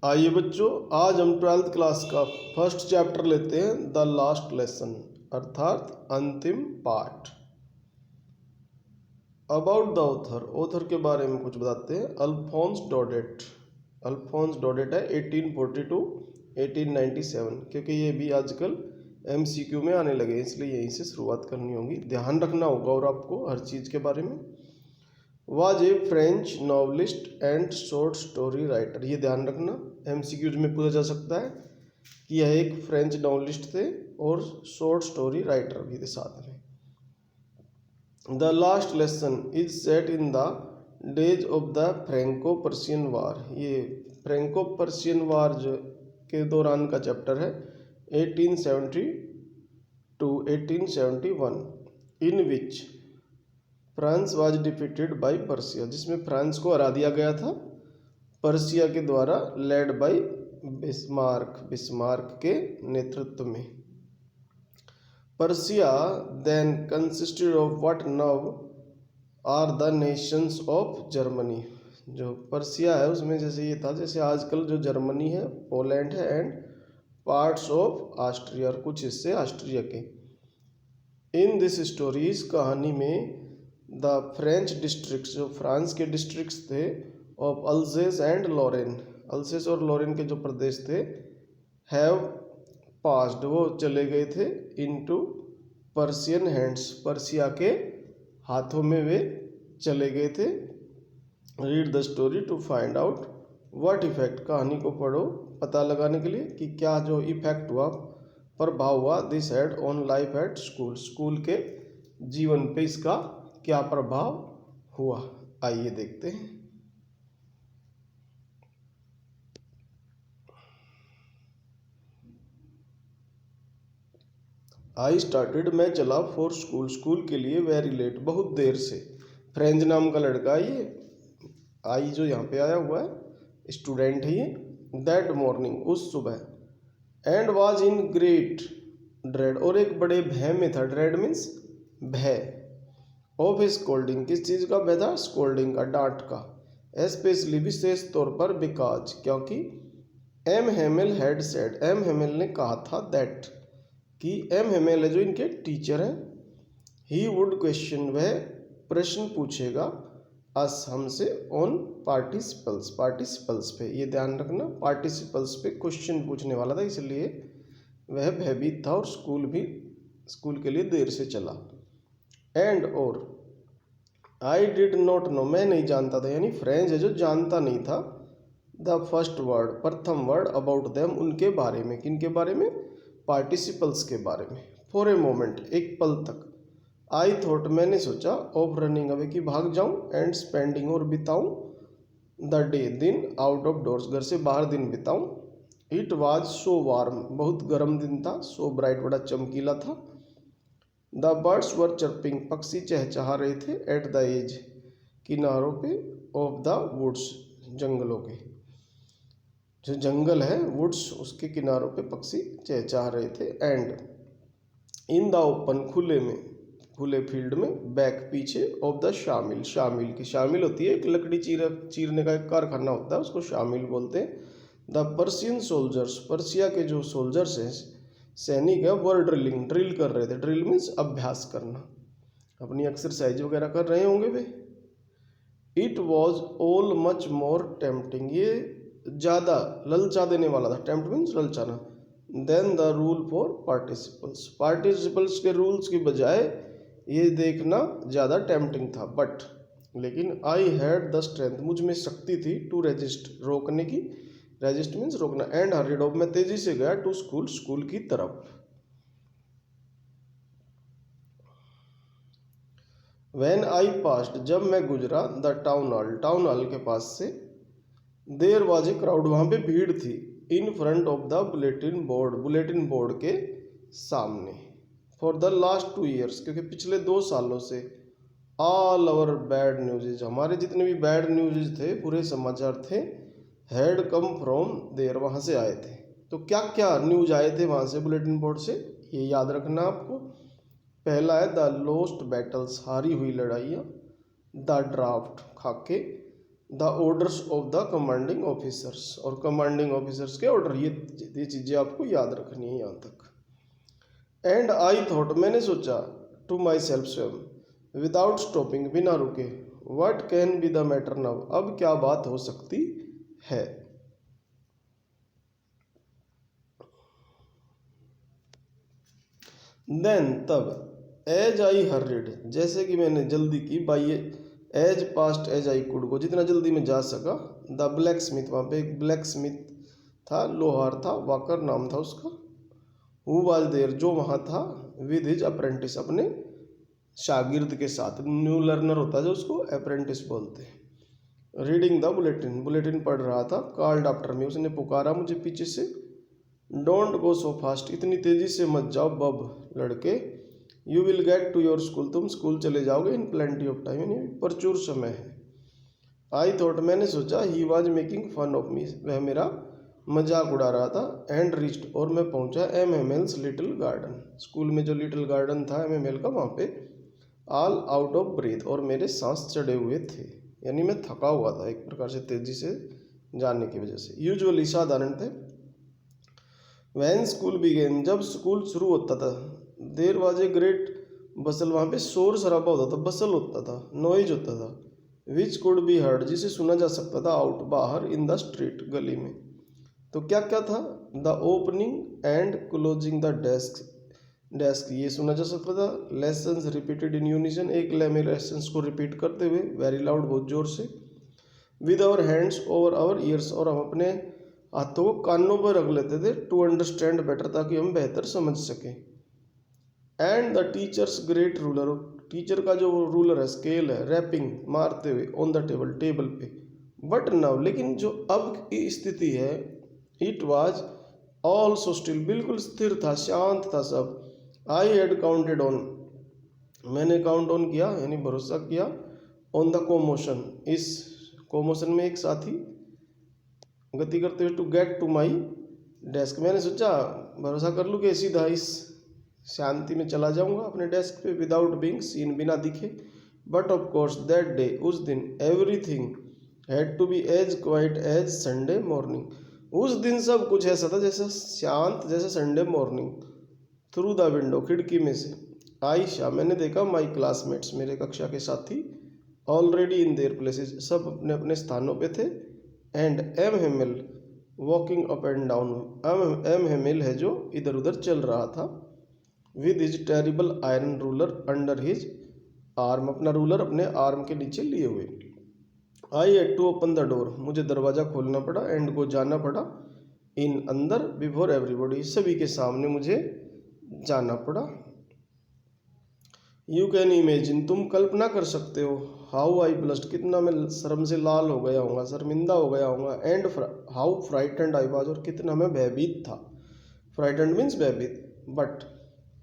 आइए बच्चों, आज हम 12th क्लास का फर्स्ट चैप्टर लेते हैं, द लास्ट लेसन अर्थात अंतिम पाठ। अबाउट द ऑथर के बारे में कुछ बताते हैं। अल्फोंस डोडेट है 1842 1897, क्योंकि ये भी आजकल MCQ में आने लगे, इसलिए यहीं से शुरुआत करनी होगी। ध्यान रखना होगा और आपको हर चीज़ के बारे में। Was a French novelist and short story writer, ये ध्यान रखना, MCQज में पूछा जा सकता है कि यह एक फ्रेंच नॉवलिस्ट थे और शॉर्ट स्टोरी राइटर भी थे साथ में। The last lesson is set in the days of the Franco Persian war, ये फ्रेंको पर्शियन वार के दौरान का चैप्टर है 1870 to 1871, in which France was defeated by Persia, जिसमें फ्रांस को हरा दिया गया था पर्सिया के द्वारा, लेड बाय बिस्मार्क के नेतृत्व में। Persia then consisted of what now are the nations of Germany, जो पर्सिया है उसमें जैसे ये था जैसे आजकल जो जर्मनी है, पोलैंड है, एंड पार्ट्स ऑफ ऑस्ट्रिया, और कुछ हिस्से ऑस्ट्रिया के। इन दिस स्टोरी, इस कहानी में, द फ्रेंच डिस्ट्रिक्ट्स, जो फ्रांस के डिस्ट्रिक्ट्स थे, of Alsace and Lorraine, Alsace और लॉरेन के जो प्रदेश थे, हैव पास्ड, वो चले गए थे, इनटू पर्शियन हैंड्स, पर्सिया के हाथों में वे चले गए थे। Read the story to find out what effect, कहानी को पढ़ो पता लगाने के लिए कि क्या जो इफेक्ट हुआ, प्रभाव हुआ, this had on life at school, school के जीवन पे इसका क्या प्रभाव हुआ। आइए देखते हैं। आई स्टार्टेड, मैं चला, फॉर स्कूल, स्कूल के लिए, वेरी लेट, बहुत देर से। फ्रेंच नाम का लड़का, ये आई जो यहाँ पे आया हुआ है स्टूडेंट है ये, दैट मॉर्निंग, उस सुबह, and was in great dread, और एक बड़े भय में था, ड्रेड मीन्स भय, ऑफ स्कोल्डिंग, किस चीज़ का भय था, स्कोल्डिंग का, डांट का, स्पेशली विशेष तौर पर, बिकॉज, क्योंकि, M Hamel had said, M Hamel ने कहा था, दैट, कि एम हेमेल है जो इनके टीचर हैं, ही वुड क्वेश्चन, वह प्रश्न पूछेगा, अस, हमसे, ऑन पार्टिसिपल्स, पार्टिसिपल्स पे, ये ध्यान रखना, पार्टिसिपल्स पे क्वेश्चन पूछने वाला था, इसलिए वह भयभीत था और स्कूल के लिए देर से चला। एंड, और, आई डिड नॉट नो, मैं नहीं जानता था, यानी फ्रेंच है जो जानता नहीं था, द फर्स्ट वर्ड, प्रथम वर्ड, अबाउट देम, उनके बारे में, किनके बारे में, पार्टिसिपल्स के बारे में। फॉर ए मोमेंट, एक पल तक, आई थॉट, मैंने सोचा, ऑफ रनिंग अवे, कि भाग जाऊं, एंड स्पेंडिंग, और बिताऊं, द डे, दिन, आउट ऑफ डोर्स, घर से बाहर दिन बिताऊं। इट वाज सो वार्म, बहुत गर्म दिन था, सो ब्राइट, बड़ा चमकीला था। द बर्ड्स वर चर्पिंग, पक्षी चहचहा रहे थे, एट द एज, किनारों पे, ऑफ द वुड्स, जंगलों के, जो जंगल है वुड्स, उसके किनारों पे पक्षी चहचहा रहे थे। एंड, इन द ओपन, खुले में, खुले फील्ड में, बैक, पीछे, ऑफ द शामिल, शामिल की, शामिल होती है एक लकड़ी चीरने का एक कारखाना होता है, उसको शामिल बोलते हैं। द पर्शियन सोल्जर्स, पर्सिया के जो सोल्जर्स हैं, सैनिक है, वर ड्रिलिंग, ड्रिल कर रहे थे, ड्रिल मीन्स अभ्यास करना, अपनी एक्सरसाइज वगैरह कर रहे होंगे वे। It was all much more tempting, ये ज़्यादा ललचा देने वाला था, टेम्प्ट मीन्स ललचाना, then the rule for participles, participles के रूल्स की बजाय ये देखना ज़्यादा टेम्पटिंग था। बट, लेकिन, आई हैड द स्ट्रेंथ, मुझ में शक्ति थी, टू रेजिस्ट, रोकने की, रेजिस्ट मीन्स रोकना, एंड हरीड ऑफ, मैं तेजी से गया, टू स्कूल, स्कूल की तरफ। व्हेन आई पास्ड, जब मैं गुजरा, the town hall, town hall के पास से, देर वाज ए क्राउड, वहाँ पे भीड़ थी, in front of the bulletin board, bulletin board के सामने, फॉर द लास्ट 2 years, क्योंकि पिछले 2 सालों से, ऑल आवर बैड न्यूज़, हमारे जितने भी बैड न्यूज़ थे, बुरे समाचार थे, हैड कम फ्रॉम देयर, वहाँ से आए थे। तो क्या क्या न्यूज आए थे वहाँ से, बुलेटिन बोर्ड से, ये याद रखना आपको। पहला है द लॉस्ट बैटल्स, हारी हुई लड़ाइयाँ, द ड्राफ्ट, खाके, the orders of the commanding officers, और कमांडिंग ऑफिसर्स के ऑर्डर, ये चीज़ें आपको याद रखनी है यहाँ तक। एंड आई थॉट, मैंने सोचा, टू माई सेल्फ, स्वयं, विदाउट स्टॉपिंग, बिना रुके, what can be the matter now, अब क्या बात हो सकती है। देन, तब, एज आई हर्रिड, जैसे कि मैंने जल्दी की, by as fast as I could go, जितना जल्दी में जा सका, द ब्लैक स्मिथ, वहाँ पे एक ब्लैक स्मिथ था, लोहार था, वाकर नाम था उसका, हु वाज देयर, जो वहाँ था, विद हिज अप्रेंटिस, अपने शागिर्द के साथ, न्यू लर्नर होता है जो उसको अप्रेंटिस बोलते हैं। रीडिंग द बुलेटिन, बुलेटिन पढ़ रहा था, कॉल्ड आफ्टर मी, उसने पुकारा मुझे पीछे से, डोंट गो सो फास्ट, इतनी तेजी से मत जाओ बब, लड़के, you will get to your school, तुम स्कूल चले जाओगे इन प्लेंटी ऑफ टाइम, यानी प्रचुर समय है। आई थॉट, मैंने सोचा, he was making fun of me, वह मेरा मजाक उड़ा रहा था। एंड रीच्ड, और मैं पहुंचा, MML's लिटिल गार्डन, स्कूल में जो लिटिल गार्डन था MML का, वहाँ पे, ऑल आउट ऑफ ब्रेथ, और मेरे सांस चढ़े हुए थे, यानी मैं थका हुआ था एक प्रकार से तेजी से जाने की वजह से। यूजुअली, साधारणतः, वैन स्कूल बिगेन, जब स्कूल शुरू होता था, देर वाज ए ग्रेट बसल, वहाँ पे शोर शराबा होता था, बसल होता था, नॉइज होता था, विच कुड बी हर्ड, जिसे सुना जा सकता था, आउट, बाहर, इन द स्ट्रीट, गली में। तो क्या क्या था, the opening and closing the desk, ये सुना जा सकता था, लेसन्स रिपीटेड इन यूनिसन, एक में लेसन्स को रिपीट करते हुए, वेरी लाउड, बहुत जोर से, with our hands over our ears, और हम अपने हाथों को कानों पर रख लेते थे, टू अंडरस्टैंड बेटर, ताकि हम बेहतर समझ सकें। And the teachers great ruler, teacher का जो रूलर है, स्केल है, रैपिंग, मारते हुए, ऑन द टेबल, टेबल पे। बट नाउ, लेकिन जो अब की स्थिति है, इट वॉज ऑल्सो स्टिल, बिल्कुल स्थिर था, शांत था सब। आई हैड काउंटेड ऑन, मैंने काउंट ऑन किया, यानी भरोसा किया, ऑन द कोमोशन, इस कोमोशन में एक साथी गति करते हुए, to get to my desk, मैंने सोचा, भरोसा कर लूँ कि सीधा इस शांति में चला जाऊंगा अपने डेस्क पे, विदाउट बीइंग सीन, बिना दिखे। But of course that day, उस दिन, everything had to be as quiet as Sunday morning, उस दिन सब कुछ ऐसा था जैसा शांत, जैसे Sunday morning. Through the window, खिड़की में से, आयशा, मैंने देखा, माई क्लासमेट्स, मेरे कक्षा के साथी, ऑलरेडी इन देयर प्लेसेस, सब अपने अपने स्थानों पे थे। And M. Walking up and down, M. है जो इधर उधर चल रहा था, with his terrible iron ruler under his arm, अपना रूलर अपने आर्म के नीचे लिए हुए। I had to open the door, मुझे दरवाज़ा खोलना पड़ा, एंड को जाना पड़ा, इन, अंदर, बिफोर एवरीबॉडी, सभी के सामने मुझे जाना पड़ा। यू कैन इमेजिन, तुम कल्पना कर सकते हो, हाउ आई ब्लस्ट, कितना मैं शर्म से लाल हो गया हूँगा, शर्मिंदा हो गया हूँगा, and how frightened I was, और कितना मैं भयभीत था, फ्राइटेंड मीन्स भयभीत। बट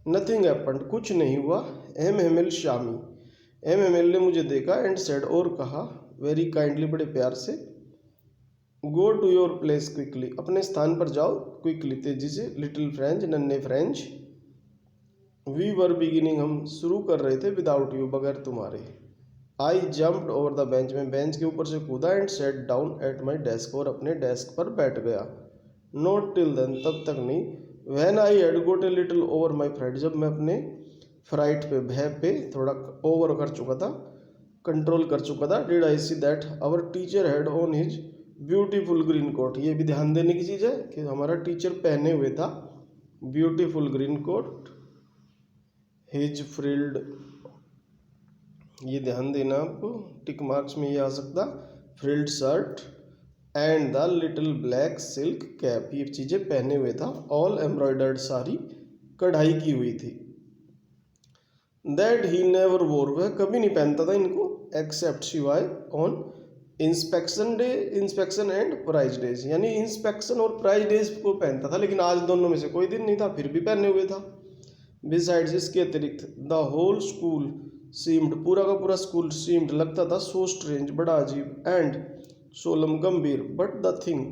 नथिंग हैपेंड, कुछ नहीं हुआ। M. शामी, M. ने मुझे देखा, एंड सेड, और कहा, वेरी काइंडली, बड़े प्यार से, go to your place quickly, अपने स्थान पर जाओ, क्विकली, तेजी से, लिटिल फ्रेंच, नन्हे फ्रेंच, वी वर बिगिनिंग, हम शुरू कर रहे थे, विदाउट यू, बगैर तुम्हारे। I jumped over the bench, में बेंच के ऊपर से कूदा, and sat down at my desk, और अपने डेस्क पर बैठ गया। नॉट टिल देन, तब तक नहीं, when I had got a little over my fright, जब मैं अपने फ्राइट पे, भय पे थोड़ा ओवर कर चुका था, कंट्रोल कर चुका था, did I see that our teacher had on his beautiful green coat, ये भी ध्यान देने की चीज़ है कि हमारा टीचर पहने हुए था beautiful green coat, his frilled, ये ध्यान देना आपको, टिक मार्क्स में ये आ सकता, frilled shirt, and the little black silk cap, ये चीज़ें पहने हुए था, ऑल एम्ब्रॉयडर्ड, सारी कढ़ाई की हुई थी। दैट ही नेवर वोर, वह कभी नहीं पहनता था इनको, एक्सेप्ट, सिवाय, on inspection day, inspection and prize days, यानी इंस्पेक्शन और प्राइज डेज को पहनता था, लेकिन आज दोनों में से कोई दिन नहीं था, फिर भी पहने हुए था। बिसाइड्स, इसके अतिरिक्त, द होल स्कूल सीम्ड, पूरा का पूरा स्कूल, सीम्ड, लगता था, सो स्ट्रेंज, बड़ा अजीब, एंड सोलम, गंभीर, बट द थिंग,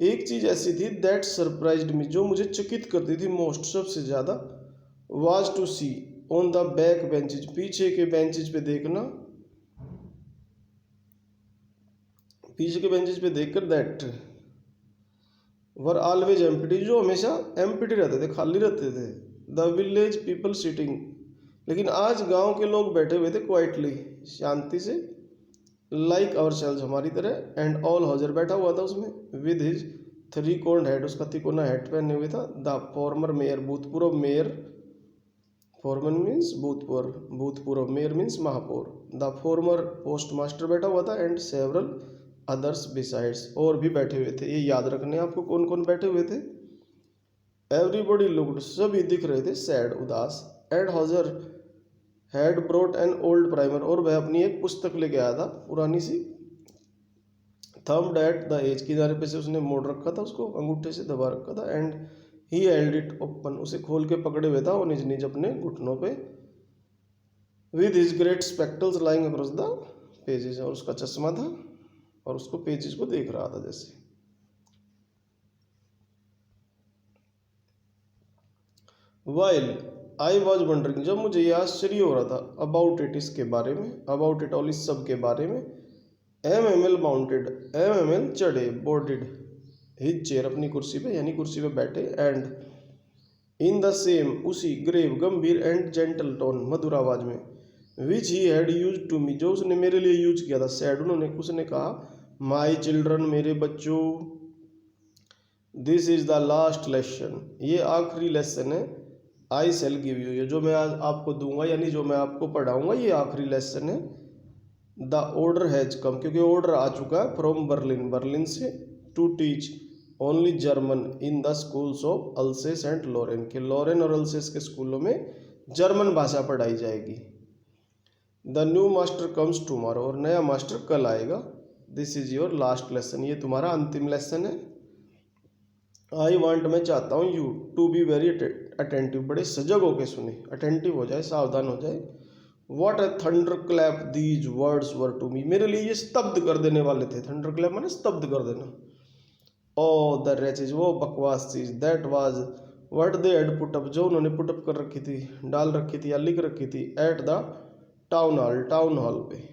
एक चीज़ ऐसी थी, दैट सरप्राइज्ड मी, जो मुझे चकित करती थी मोस्ट, सबसे ज़्यादा, was to see on the back benches, पीछे के बेंचेज पे देखना, पीछे के बेंचेस पे देखकर दैट वर ऑलवेज एम्प्टी, जो हमेशा एम्प्टी रहते थे, खाली रहते थे। द विलेज पीपल सिटिंग, लेकिन आज गांव के लोग बैठे हुए थे क्वाइटली, शांति से, लाइक आवर सेल्स, हमारी तरह। एंड ऑल हॉजर बैठा हुआ था उसमें, विद हिज 3 कॉर्न्ड हेड, उसका तिकोना हेड पहने हुए था। द फॉर्मर मेयर, भूतपूर्व मेयर, फॉर्मर मीन्स भूतपूर्व, भूतपूर्व मेयर मीन्स महापौर। द फॉर्मर पोस्ट मास्टर बैठा हुआ था, एंड सेवरल अदर्स बिसाइड्स, और भी बैठे हुए थे। ये याद रखने आपको कौन कौन बैठे हुए थे। एवरीबॉडी लुक्ड, सभी दिख रहे थे सैड, उदास। And Hauser had brought an old primer, और वह अपनी एक पुस्तक लेके आया था, पुरानी सी। थम्ब्ड एट द एज, किनारे पे से उसने मोड़ रखा था, उसको अंगूठे से दबा रखा था। And he held it open, उसे खोल के पकड़े हुए था और निज निज अपने घुटनों पे। With his great spectacles lying across the pages, और उसका चश्मा था और उसको पेजेस को देख रहा था जैसे। वाइल आई वॉज वंडरिंग, जब मुझे यह आश्चर्य हो रहा था, अबाउट इट, इसके बारे में, अबाउट इट ऑल, इस सब के बारे में। एल माउंटेड, एल चढ़े, बोर्डेड हिज चेयर, अपनी कुर्सी पे, यानी कुर्सी पे बैठे। एंड इन द सेम, उसी, ग्रेव, गंभीर, एंड जेंटल टोन, मधुर आवाज में, which he had used to me, जो उसने मेरे लिए यूज किया था। सैड, उन्होंने, उसने कहा, माई चिल्ड्रन, मेरे बच्चों, this is the last lesson, ये आखिरी लेसन है। आई सेल गिव यू, ये जो मैं आज आपको दूंगा, यानी जो मैं आपको पढ़ाऊंगा, ये आखिरी लेसन है। द ऑर्डर हैज कम, क्योंकि ऑर्डर आ चुका है, फ्रॉम बर्लिन, बर्लिन से, to teach only German in the schools of Alsace and Lorraine, के लॉरेन और अल्सेस के स्कूलों में जर्मन भाषा पढ़ाई जाएगी। The new master comes tomorrow, और नया मास्टर कल आएगा। This is your last lesson, ये तुम्हारा अंतिम लेसन है। आई वांट, मैं चाहता हूँ, you to be very attentive, बड़े सजग होके सुने, अटेंटिव हो जाए, सावधान हो जाए। What a thunder clap these words were to me, मेरे लिए ये स्तब्ध कर देने वाले थे। थंडर क्लैप माने स्तब्ध कर देना। ओ द रेचेज, वो बकवास चीज, that was what they had put up, जो उन्होंने पुट अप कर रखी थी, डाल रखी थी या लिख रखी थी, at the town hall, town hall पे।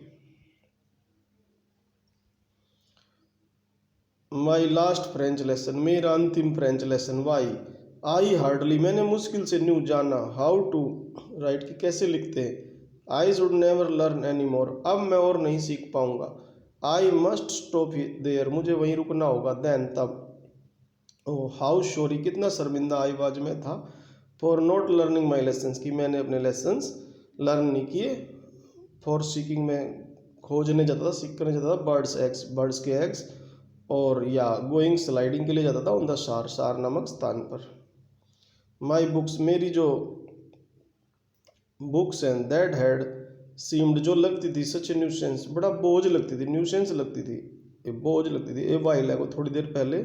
माई लास्ट फ्रेंच लेसन, मेरा अंतिम French lesson. Why I hardly, मैंने मुश्किल से न्यू जाना, हाउ टू राइट, कि कैसे लिखते हैं। I should never learn any more, अब मैं और नहीं सीख पाऊंगा। आई मस्ट स्टॉप देयर, मुझे वहीं रुकना होगा। देन, तब। ओ हाउ सॉरी, कितना शर्मिंदा आई वाज में था, for not learning my lessons, कि मैंने अपने लेसन्स लर्न नहीं किए। फॉर सीकिंग, में खोजने जाता था, सीख करने जाता था, बर्ड्स एग्स, बर्ड्स के एग्स, और या गोइंग, स्लाइडिंग के लिए जाता था, ऑन द सार, सार नामक स्थान पर। माई बुक्स, मेरी जो books and that had seemed, जो लगती थी, सच न्यूसेंस, बड़ा बोझ लगती थी, न्यूसेंस लगती थी, ये बोझ लगती थी, ए वाइल है, वो थोड़ी देर पहले,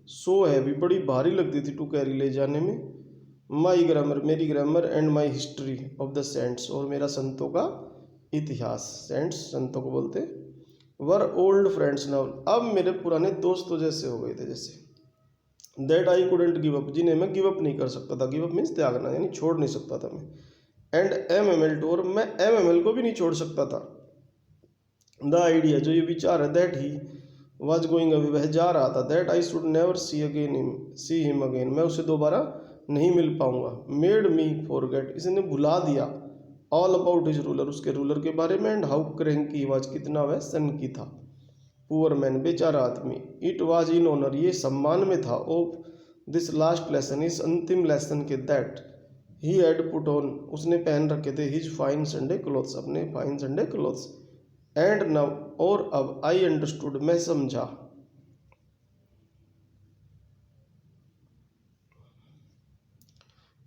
सो हैवी, बड़ी भारी लगती थी, टू कैरी, ले जाने में। माई ग्रामर, मेरी grammar, and my history of the saints, और मेरा संतों का इतिहास, सेंट्स संतों को बोलते, वर ओल्ड फ्रेंड्स नाउ, अब मेरे पुराने दोस्तों जैसे हो गए थे, जैसे। That I couldn't give up, जिन्हें मैं गिव अप नहीं कर सकता था, गिव अप मीन्स त्यागना, यानी छोड़ नहीं सकता था मैं। एंड MML टू, और मैं MML को भी नहीं छोड़ सकता था। द आइडिया, जो ये विचार है, that he was going away, वह जा रहा था, that I should never see him again, मैं उसे दोबारा नहीं मिल पाऊंगा। मेड मी फॉरगेट, इसने भुला दिया, ऑल अबाउट हिज रूलर, उसके रूलर के बारे में। एंड हाउ क्रैंकी वॉज, कितना वह सनकी था। पुअर मैन, बेचारा आदमी। इट वाज इन ऑनर, ये सम्मान में था, ऑफ दिस लास्ट लेसन, इस अंतिम लेसन के, that he had put on, उसने पहन रखे थे, हिज फाइन संडे क्लोथ्स, अपने fine Sunday clothes. And now, और अब, आई अंडरस्टूड, मैं समझा।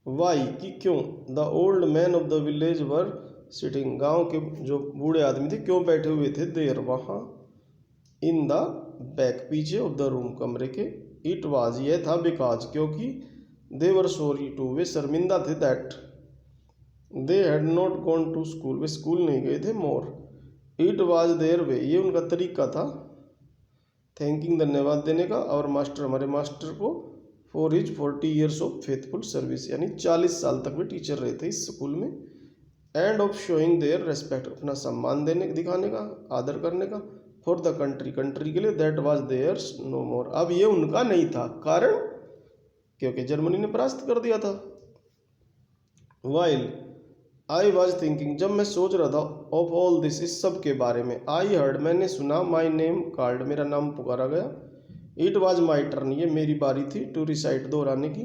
वाई, कि क्यों। The old man of the village were sitting, गांव के जो बूढ़े आदमी थे क्यों बैठे हुए थे, देर, वहां, इन द बैक, पीछे, ऑफ द रूम, कमरे के। इट वाज, यह था, बिकॉज, क्योंकि, दे वर सॉरी टू, वे शर्मिंदा थे, that they had not gone to school, वे स्कूल नहीं गए थे, more. It was their way, ये उनका तरीका था, थैंकिंग, धन्यवाद देने का, और मास्टर, हमारे मास्टर को, for his 40 years of faithful service, यानी 40 साल तक वे टीचर रहे थे इस स्कूल में। End of showing there respect, अपना सम्मान देने, दिखाने का, आदर करने का, फॉर द कंट्री, कंट्री के लिए, दैट वाज देयर्स नो मोर, अब ये उनका नहीं था, कारण क्योंकि जर्मनी ने परास्त कर दिया था। वाइल आई वॉज थिंकिंग, जब मैं सोच रहा था, ऑफ ऑल दिस, इस सब के बारे में, आई हर्ड, मैंने सुना, माई नेम कॉल्ड, मेरा नाम पुकारा गया, इट वॉज माई टर्न, ये मेरी बारी थी, टू रिसाइट, दोहराने की,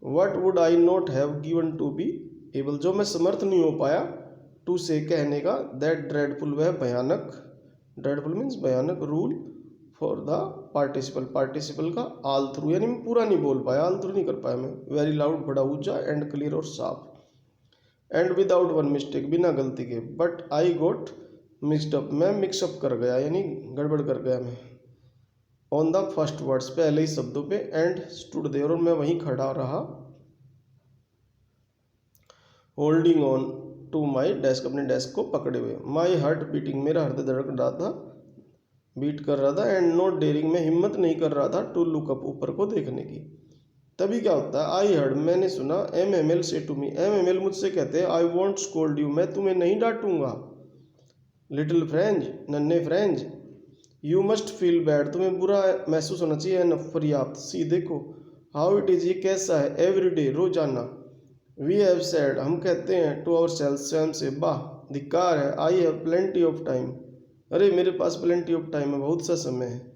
what would I not have given to be able, जो मैं समर्थ नहीं हो पाया, टू से कहने का, दैट ड्रेडफुल, वह भयानक, ड्रेडफुल मीन्स भयानक, rule for the participle, participle का ऑल थ्रू, यानी मैं पूरा नहीं बोल पाया, ऑल थ्रू नहीं कर पाया मैं, वेरी लाउड, बड़ा ऊंचा, एंड क्लियर और साफ, एंड विदाउट वन मिस्टेक, बिना गलती के, but I got mixed up, मैं मिक्सअप कर गया, यानी गड़बड़ कर गया मैं, ऑन द फर्स्ट वर्ड्स, पहले ही शब्दों पे, एंड स्टूड देयर, और मैं वहीं खड़ा रहा, holding on to my desk, अपने डेस्क को पकड़े हुए, माई हार्ट बीटिंग, मेरा हृदय धड़क रहा था, बीट कर रहा था, एंड नॉट डेयरिंग, मैं हिम्मत नहीं कर रहा था, टू लुक अप, ऊपर को देखने की। तभी क्या होता है, आई हर्ड, मैंने सुना, MML से टू मी, MML मुझसे कहते हैं, आई वॉन्ट स्कोल्ड यू, मैं तुम्हें नहीं डांटूंगा, लिटिल फ्रेंच, नन्हे French, you must feel bad, तुम्हें बुरा महसूस होना चाहिए, न पर्याप्त, सी देखो, हाउ इट इज, ये कैसा है, एवरी डे, रोजाना, वी हैव सेड, हम कहते हैं, टू आवर सेल्फ, स्वयं से, वाह, धिक्कार है, I have plenty of time, अरे मेरे पास प्लेंटी ऑफ टाइम है, बहुत सा समय है,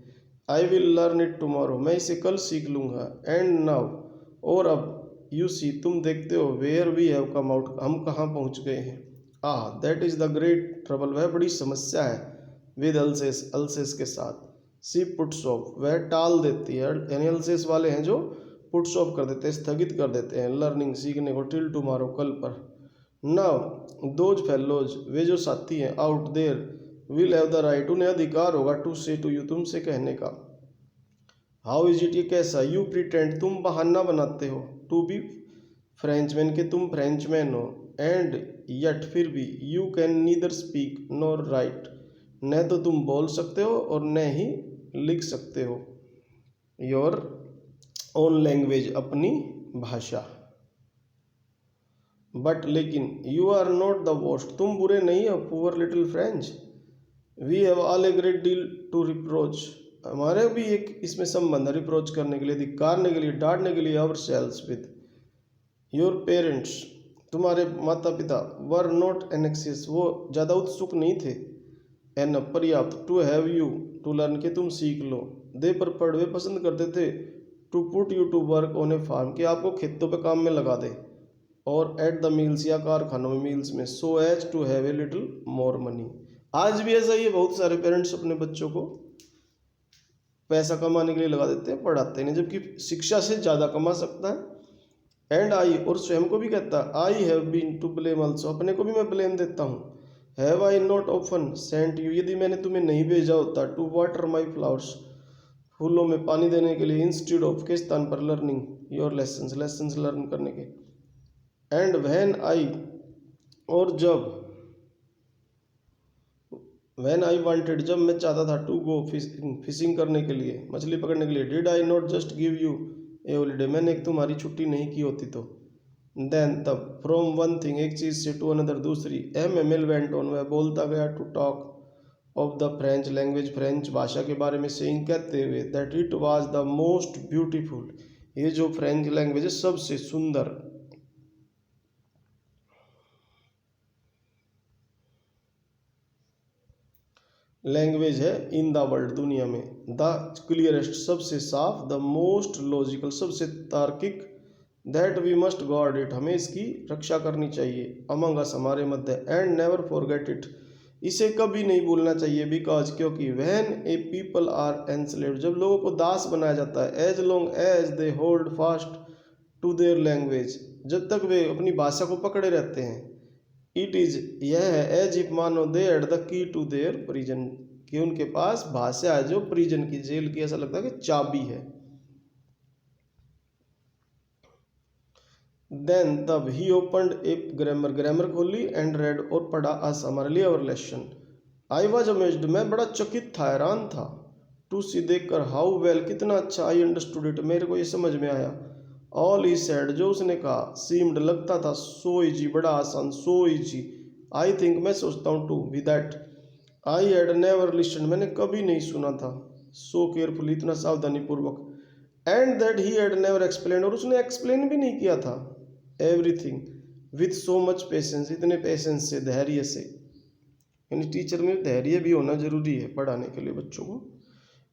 I will learn it tomorrow, मैं इसे कल सीख लूँगा, एंड नाउ, और अब, यू सी, तुम देखते हो, where we have come out, हम कहाँ पहुँच गए हैं, that is the great trouble, वह बड़ी समस्या है, विद अल्सेस, अल्सेस के साथ, सी पुट्स ऑफ, वह टाल देती है, यानी अल्सेस वाले हैं जो पुट्स ऑफ कर देते हैं, स्थगित कर देते हैं, लर्निंग, सीखने को, टिल टुमारो, कल पर, नाउ दोज फेलोज, वे जो साथी हैं, out there, will have the right, उन्हें अधिकार होगा, टू से टू यू, तुमसे कहने का, हाउ इज इट, ये कैसा, यू प्रिटेंड, तुम बहाना बनाते हो, टू बी फ्रेंचमैन, के तुम फ्रेंचमैन हो, एंड यट, फिर भी, you can neither speak nor right, न तो तुम बोल सकते हो और न ही लिख सकते हो, योर ओन लैंग्वेज, अपनी भाषा, बट लेकिन, you are not the worst, तुम बुरे नहीं हो, poor little French, we have all a great deal to reproach, हमारे भी एक इसमें संबंध है, रिप्रोच करने के लिए, धिक्कारने के लिए, डांटने के लिए, ourselves with, your parents, तुम्हारे माता पिता, वर नॉट एनेक्सियस, वो ज़्यादा उत्सुक नहीं थे, एन पर्याप्त, to have you, to learn, के तुम सीख लो, दे पर पढ़, वे पसंद करते थे, to put you to work on a farm, के आपको खेतों पे काम में लगा दे, और एट द मील्स, या कारखानों में, मील्स में, so as to have a little more money, आज भी ऐसा ही है, बहुत सारे पेरेंट्स अपने बच्चों को पैसा कमाने के लिए लगा देते हैं, पढ़ाते नहीं, जबकि शिक्षा से ज़्यादा कमा सकता है, एंड आई, और स्वयं को भी कहता है, I have been to blame also, अपने को भी मैं ब्लेम देता हूँ, have I not often sent you, यदि मैंने तुम्हें नहीं भेजा होता, टू वाटर माई फ्लावर्स, फूलों में पानी देने के लिए, इंस्टीड ऑफ, के स्थान पर, learning your lessons, lessons learn करने के, एंड व्हेन आई, और जब, व्हेन आई वांटेड, जब मैं चाहता था, टू गो फिशिंग करने के लिए, मछली पकड़ने के लिए, did I not just give U A holiday, मैंने एक तुम्हारी छुट्टी नहीं की होती तो, देन तब, फ्रॉम वन थिंग, एक चीज़ से, टू अनदर, दूसरी, MML वेंट ऑन, वह बोलता गया, to talk of the French language, French भाषा के बारे में, सेइंग, कहते हुए, that it was the most beautiful, ये जो फ्रेंच लैंग्वेज है सबसे सुंदर, लैंग्वेज है, इन द वर्ल्ड, दुनिया में, द क्लियरेस्ट, सबसे साफ, द मोस्ट लॉजिकल, सबसे तार्किक, that we must guard it, हमें इसकी रक्षा करनी चाहिए, अमंग अस, हमारे मध्य, एंड नेवर फॉरगेट इट, इसे कभी नहीं भूलना चाहिए, बिकॉज, क्योंकि, when a people are enslaved, जब लोगों को दास बनाया जाता है, as long as they hold fast to their language, जब तक वे अपनी भाषा को पकड़े रहते हैं, इट इज, यह है, एज इफ, मानो, they at the key to their prison, कि उनके पास भाषा है जो प्रिजन की, जेल की, ऐसा लगता है कि चाबी है, देन तब, ही ओपनड ए ग्रामर, ग्रामर खोली, एंड रेड, और पढ़ा, अस, हमारे लिए, और लेसन, आई वॉज अमेज्ड, मैं बड़ा चकित था, हैरान था, टू सी, देखकर, हाउ वेल, कितना अच्छा, आई अंडरस्टूड इट, मेरे को ये समझ में आया, ऑल ही सेड, जो उसने कहा, सीम्ड, लगता था, सो इजी, बड़ा आसान, सो इजी, आई थिंक, मैं सोचता हूँ, to be that, I had never listen, मैंने कभी नहीं सुना था, सो केयरफुली, इतना सावधानी पूर्वक, and that he had never explain, और उसने एक्सप्लेन भी नहीं किया था, everything with so much patience, इतने पेशेंस से, धैर्य से। यानी टीचर में धैर्य भी होना जरूरी है पढ़ाने के लिए बच्चों को।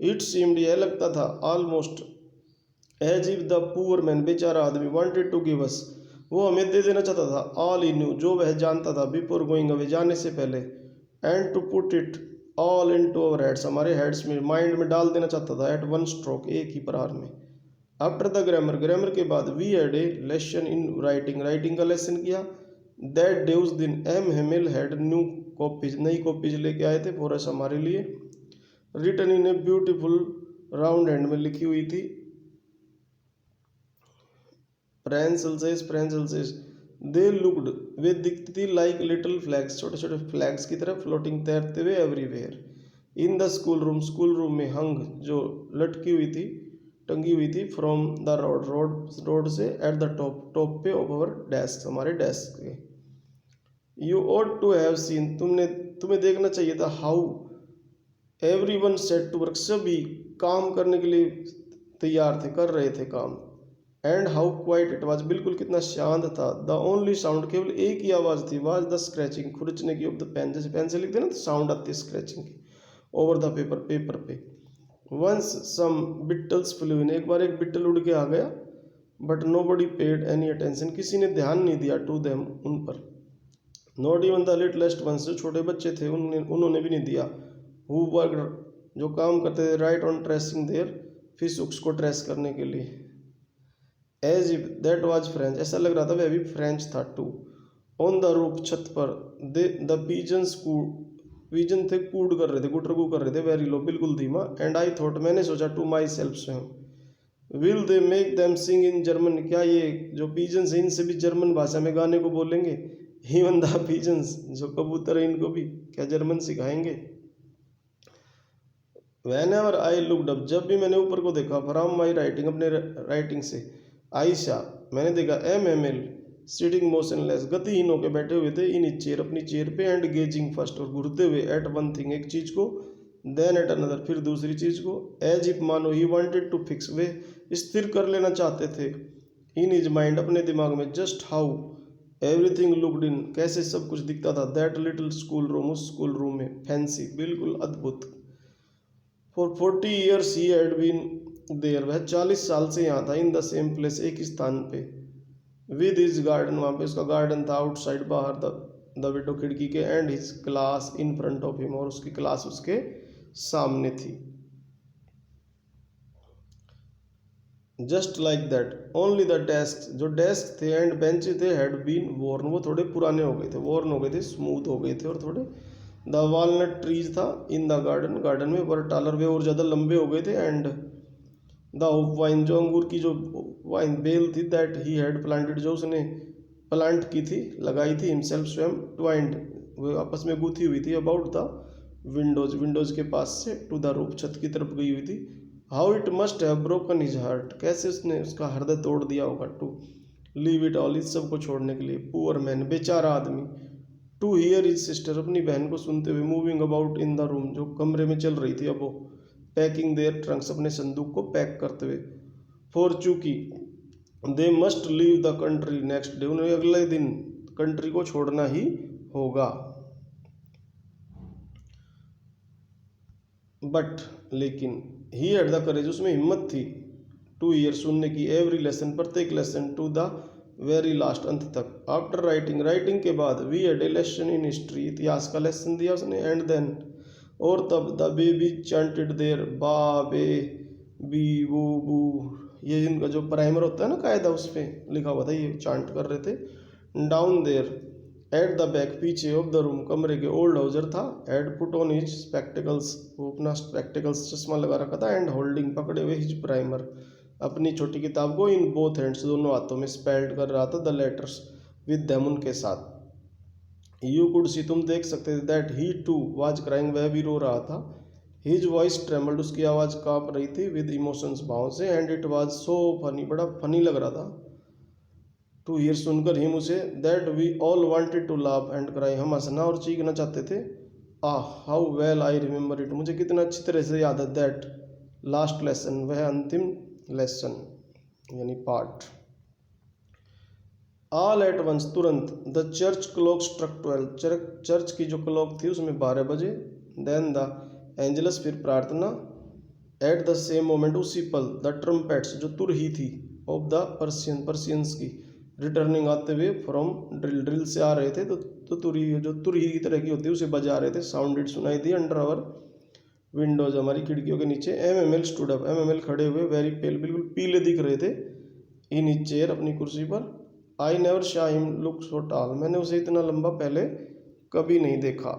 इट सीम्ड, यह लगता था, almost as if the poor man, बेचारा आदमी, वांटेड टू गिव अस, वो हमें दे देना चाहता था, ऑल ही न्यू, जो वह जानता था, बिफोर गोइंग अवे, जाने से पहले, and to put it all into our heads, हमारे हेड्स में, माइंड में डाल देना चाहता था, एट वन स्ट्रोक, एक ही प्रहार में। आफ्टर द ग्रामर, ग्रामर के बाद, we had a lesson in writing, writing का लेसन किया। दैट डे, उस दिन, M Hamel had new copies, नई कॉपीज लेके आए थे फॉर अस, हमारे लिए, written in a beautiful round hand में लिखी हुई थी, फ्रेंच दे लुक्ड, वे दिखती थी, लाइक लिटिल फ्लैग्स, छोटे छोटे फ्लैग्स की तरह, फ्लोटिंग, तैरते हुए, everywhere, in the school room, school room में, हंग, जो लटकी हुई थी, टंगी हुई थी, फ्रॉम द रोड, रोड से, एट द टॉप, टॉप पे, ऑफ अवर डेस्क, हमारे डेस्क के। You ought to have seen, तुम्हें देखना चाहिए था, how everyone set to work, सभी काम करने के लिए तैयार थे, कर रहे थे काम, and how quite it was, बिल्कुल कितना शांत था, द ओनली साउंड, केवल एक ही आवाज़ थी, वाज द स्क्रैचिंग, खुरचने की, ऑफ द पेन, जैसे पेन से लिखते हैं ना तो साउंड आती है स्क्रैचिंग की, ओवर द पेपर, पेपर पे। Once some beetles flew in, एक बार एक बिटल उड़ के आ गया, but nobody paid any attention, किसी ने ध्यान नहीं दिया, टू देम, उन पर, not even the littlest ones, जो छोटे बच्चे थे उन्होंने भी नहीं दिया, हु वर्क, जो काम करते थे, right on tracing their fish, उसको ट्रेस करने के लिए, as if that was French, ऐसा लग रहा था वह भी फ्रेंच था, टू, ऑन द रूफ, छत पर, द पिजन्स पिजन थे, कूड कर रहे थे, गुटरगू कर रहे थे, वेरी लो, बिल्कुल धीमा, एंड आई थॉट, मैंने सोचा, टू माई सेल्फ, स्वयं, will they make them sing in German, क्या ये जो पिजन्स हैं इनसे भी जर्मन भाषा में गाने को बोलेंगे, इवन द पिजन्स, जो कबूतर है इनको भी क्या जर्मन सिखाएंगे। Van ever I looked up, जब भी मैंने ऊपर को देखा, फ्रॉम माई राइटिंग, अपने राइटिंग से, आयशा, मैंने देखा, एम सिटिंग मोशनलेस, गतिहीन होकर बैठे हुए थे, इन चेयर, अपनी चेयर पे, एंड गेजिंग फर्स्ट, और घूरते हुए, एट वन थिंग, एक चीज को, देन एट अनदर, फिर दूसरी चीज को, एज इफ, मानो, ही वांटेड टू फिक्स, वे स्थिर कर लेना चाहते थे, इन हिज माइंड, अपने दिमाग में, just how everything looked in, कैसे सब कुछ दिखता था, दैट लिटिल स्कूल रूम, उस स्कूल रूम में, फैंसी, बिल्कुल अद्भुत। For 40 years he had been there, वह 40 साल से यहाँ था, इन द सेम प्लेस, एक ही स्थान पे, विद हिज गार्डन, वहाँ पे उसका गार्डन था, आउटसाइड, बाहर, द विंडो, खिड़की के, and his class in front of him, और उसकी क्लास उसके सामने थी। Just like that, only the desk, जो डेस्क थे एंड बेंच थे, हैड बीन वॉर्न, वो थोड़े पुराने हो गए थे, वॉर्न हो गए थे, स्मूथ हो गए थे, और थोड़े, द वालनट ट्रीज था, इन द गार्डन, गार्डन में, वर टालर, वे और ज़्यादा लंबे हो गए थे, एंड द वाइन, जो अंगूर की जो वाइन बेल थी, दैट ही हैड प्लांटेड, जो उसने प्लांट की थी, लगाई थी, हिमसेल्फ, स्वयं, ट्वाइंड, वो आपस में गूथी हुई थी, अबाउट द विंडोज, विंडोज के पास से, टू द रूफ, छत की तरफ गई हुई थी, how it must have broken his heart, कैसे उसने उसका हृदय तोड़ दिया होगा, टू लीव इट ऑल, इस सब को छोड़ने के लिए, पुअर मैन, बेचारा आदमी, टू हियर हिज सिस्टर, अपनी बहन को सुनते हुए, moving about in the room, जो कमरे में चल रही थी अब वो, पैकिंग देयर ट्रंक्स, अपने संदूक को पैक करते हुए, फॉर चूंकि, they must leave the country next day, उन्हें अगले दिन कंट्री को छोड़ना ही होगा, बट, लेकिन, ही हैड द करेज, उसमें हिम्मत थी, टू ईयर, सुनने की, एवरी लेसन, प्रत्येक lesson, to the very last, अंत तक, आफ्टर राइटिंग, राइटिंग के बाद, we had a lesson in history, इतिहास का लेसन दिया उसने, एंड देन, और तब, द बेबी चांटेड देयर, बा, बे, बी, बू, ये इनका जो प्राइमर होता है ना कायदा, उस पर लिखा हुआ था, ये चांट कर रहे थे, down there, at the back, पीछे, ऑफ द रूम, कमरे के, ओल्ड हाउजर था, had put on his spectacles, वो अपना स्पेक्टिकल्स, चश्मा लगा रखा था, एंड होल्डिंग, पकड़े हुए, हिज प्राइमर, अपनी छोटी किताब को, इन बोथ हैंड्स, दोनों हाथों में, स्पेल्ड कर रहा था, द लेटर्स विद देम, उनके साथ, यू कुड सी, तुम देख सकते थे, that he too was crying, वह भी रो रहा था, हिज वॉइस ट्रेमल्ड, उसकी आवाज़ काँप रही थी, विद इमोशंस, भाव से, and it was so funny, बड़ा फनी लग रहा था, टू हियर, सुनकर हिम, उसे, that we all wanted to laugh and cry, हम हंसना और चीखना चाहते थे, how well I remember it, मुझे कितना अच्छी तरह से याद है। दैट लास्ट लेसन, वह अंतिम लेसन यानी पाठ। ऑल एट वंस, तुरंत। The church clock struck 12, church की जो क्लॉक थी उसमें 12 बजे। देन द एंजलस, फिर प्रार्थना। एट द सेम मोमेंट, उसी पल। द ट्रम्पेट्स, जो तुरही थी। ऑफ द पर्सियंस की, रिटर्निंग, आते हुए। फ्रॉम ड्रिल से आ रहे थे, तो तुरही, जो तुरही की तरह की होती है उसे बजा रहे थे। साउंडेड, सुनाई दी। अंडर आवर विंडोज, हमारी खिड़कियों के नीचे। MML स्टूड अप, MML खड़े हुए। वेरी पेल, बिल्कुल पीले दिख रहे थे। इन हिज चेयर, अपनी कुर्सी पर। I never saw him look so tall, मैंने उसे इतना लंबा पहले कभी नहीं देखा।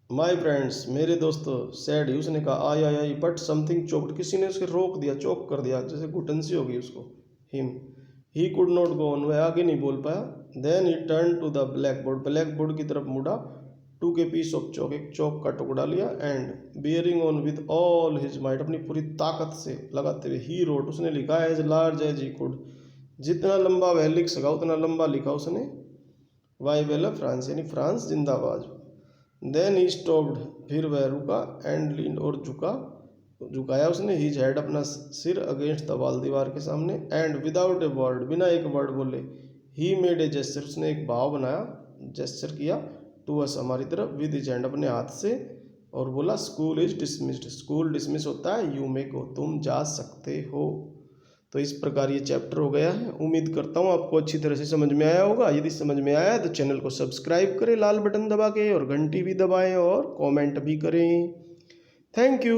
माई फ्रेंड्स, मेरे दोस्तों। सैड, उसने कहा। आई बट समथिंग चोक्ड, किसी ने उसे रोक दिया, चोक कर दिया, जैसे घुटन सी हो गई उसको। Him, he could not go on, वह आगे नहीं बोल पाया। Then he turn to the black board, black board की तरफ मुड़ा। टू के पीस ऑफ चौक, एक चौक का टुकड़ा लिया। And bearing on with all his might, अपनी पूरी ताकत से लगाते हुए। ही रोट, उसने लिखा। As large as he could, जितना लंबा वह लिख सका उतना लंबा लिखा उसने। वाई वेल फ्रांस, यानी फ्रांस जिंदाबाद। देन ही स्टॉप्ड, फिर वह रुका। एंड लीन, और झुकाया उसने। हीज हेड, अपना सिर। अगेंस्ट द वॉल, दीवार के सामने। एंड विदाउट ए वर्ड, बिना एक वर्ड बोले। ही मेड ए जेस्चर, उसने एक भाव बनाया, जेस्चर किया। टू अस, हमारी तरफ। विद हिज हैंड, अपने हाथ से। और बोला। School is dismissed, school dismiss होता है। यू मे गो, तुम जा सकते हो। तो इस प्रकार ये चैप्टर हो गया है। उम्मीद करता हूँ आपको अच्छी तरह से समझ में आया होगा। यदि समझ में आया तो चैनल को सब्सक्राइब करें लाल बटन दबा के, और घंटी भी दबाएं, और कमेंट भी करें। Thank you.